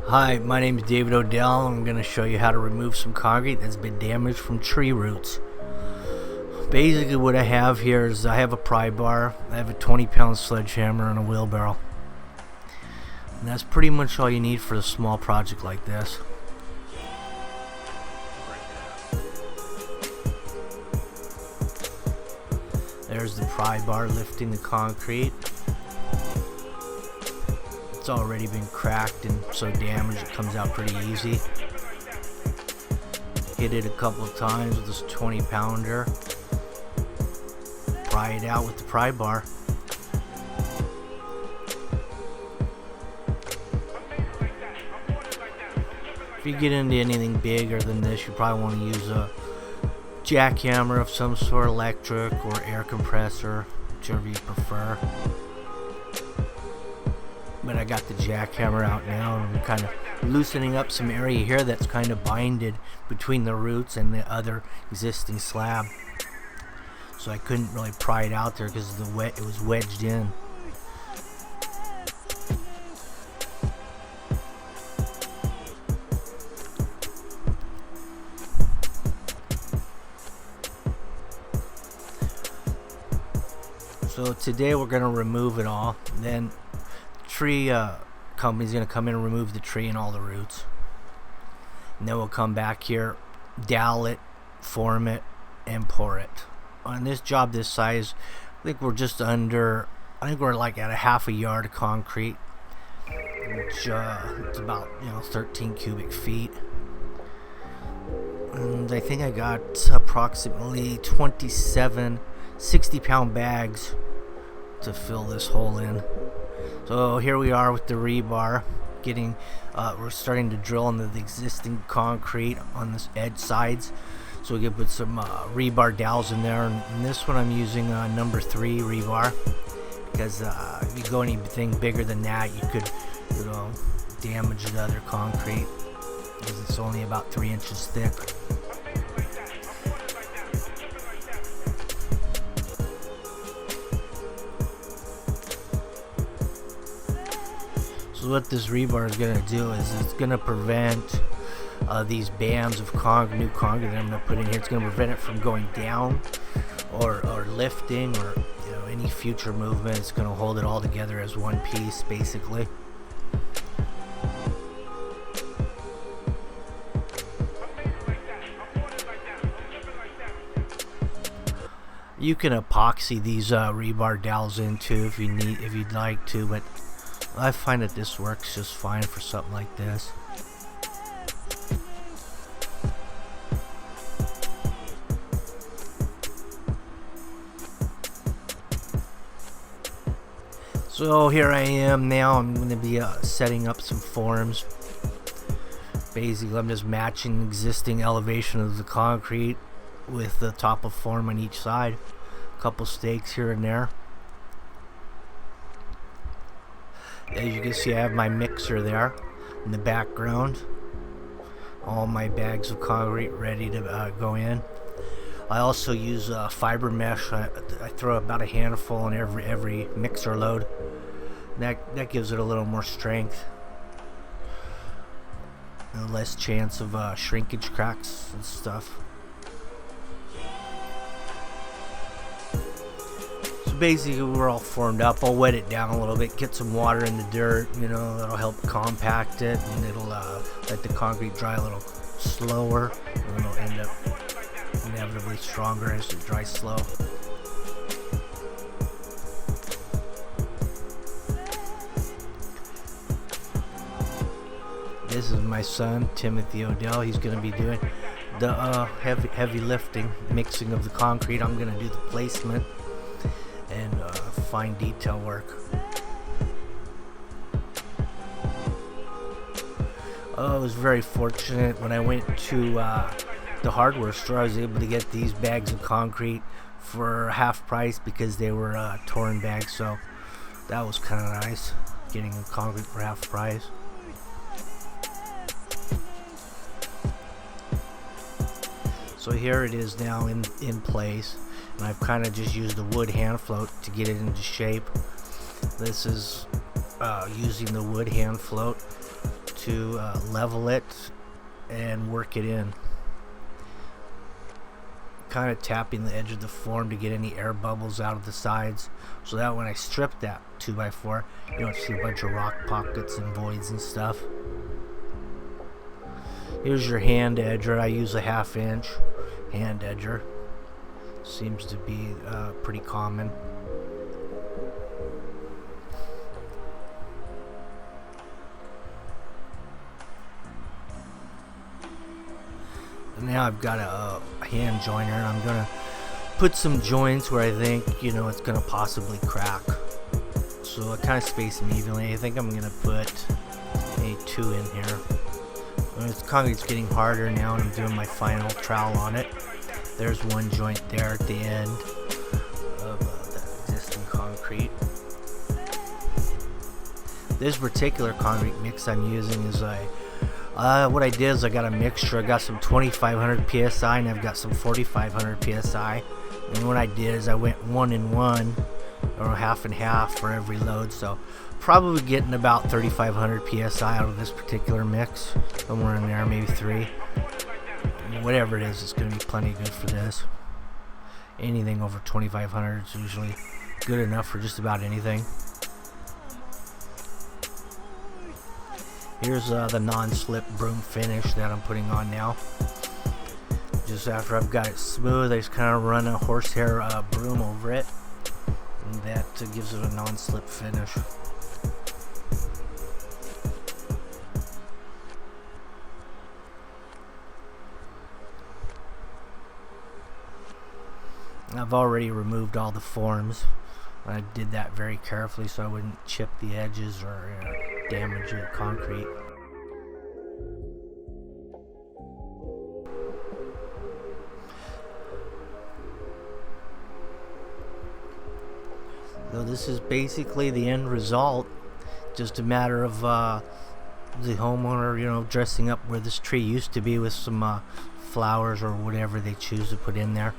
Hi, my name is David Odell. I'm going to show you how to remove some concrete that's been damaged from tree roots. Basically what I have here is I have a pry bar, I have a 20-pound sledgehammer, and a wheelbarrow. And that's pretty much all you need for a small project like this. There's the pry bar lifting the concrete. It's already been cracked and so damaged it comes out pretty easy. Hit it a couple of times with this 20-pounder. Pry it out with the pry bar. If you get into anything bigger than this, you probably want to use a jackhammer of some sort, electric or air compressor, whichever you prefer. But I got the jackhammer out now, and I'm kind of loosening up some area here that's kind of binded between the roots and the other existing slab. So I couldn't really pry it out there because it was wedged in. So today we're going to remove it all. Then tree company's going to come in and remove the tree and all the roots. And then we'll come back here, dowel it, form it, and pour it. On this job this size, I think we're just under, I think we're like at a half a yard of concrete, which it's about 13 cubic feet. And I think I got approximately 27 60-pound bags to fill this hole in. So here we are with the rebar getting we're starting to drill into the existing concrete on this edge sides, so we can put some rebar dowels in there. And this one I'm using number 3 rebar, because if you go anything bigger than that, you could damage the other concrete, because it's only about 3 inches thick. So what this rebar is going to do is it's going to prevent these bands of new concrete that I'm going to put in here. It's going to prevent it from going down or lifting or any future movement. It's going to hold it all together as one piece, basically. You can epoxy these rebar dowels in too if you'd like to, but I find that this works just fine for something like this. So here I am now. I'm going to be setting up some forms. Basically, I'm just matching the existing elevation of the concrete with the top of form on each side. A couple stakes here and there. As you can see, I have my mixer there in the background. All my bags of concrete ready to go in. I also use fiber mesh. I throw about a handful on every mixer load. That gives it a little more strength, and less chance of shrinkage cracks and stuff. Basically we're all formed up. I'll wet it down a little bit, get some water in the dirt, that'll help compact it, and it'll let the concrete dry a little slower, and it'll end up inevitably stronger as it dries slow. This is my son, Timothy Odell. He's going to be doing the heavy lifting, mixing of the concrete. I'm going to do the placement and fine detail work. I was very fortunate when I went to the hardware store. I was able to get these bags of concrete for half price because they were torn bags, so that was kind of nice, getting the concrete for half price. So here it is now in place, and I've kind of just used the wood hand float to get it into shape. This is using the wood hand float to level it and work it in. Kind of tapping the edge of the form to get any air bubbles out of the sides, so that when I strip that 2x4, you don't see a bunch of rock pockets and voids and stuff. Here's your hand edger. I use a 1/2 inch hand edger. Seems to be pretty common. Now I've got a hand joiner, and I'm gonna put some joints where I think, you know, it's gonna possibly crack. So I kind of space them evenly. I think I'm gonna put a 2 in here. Concrete's getting harder now, and I'm doing my final trowel on it. There's one joint there at the end of the existing concrete. This particular concrete mix I'm using is what I did is I got a mixture. I got some 2500 psi and I've got some 4500 psi. And what I did is I went 1 and 1, or 1/2 and 1/2 for every load. So probably getting about 3500 psi out of this particular mix. Somewhere in there, maybe 3. Whatever it is, it's going to be plenty good for this. Anything over 2500 is usually good enough for just about anything. Here's the non-slip broom finish that I'm putting on now. Just after I've got it smooth, I just kind of run a horsehair broom over it, and that gives it a non-slip finish. I've already removed all the forms. I did that very carefully so I wouldn't chip the edges or damage the concrete. So this is basically the end result. Just a matter of the homeowner, you know, dressing up where this tree used to be with some flowers or whatever they choose to put in there.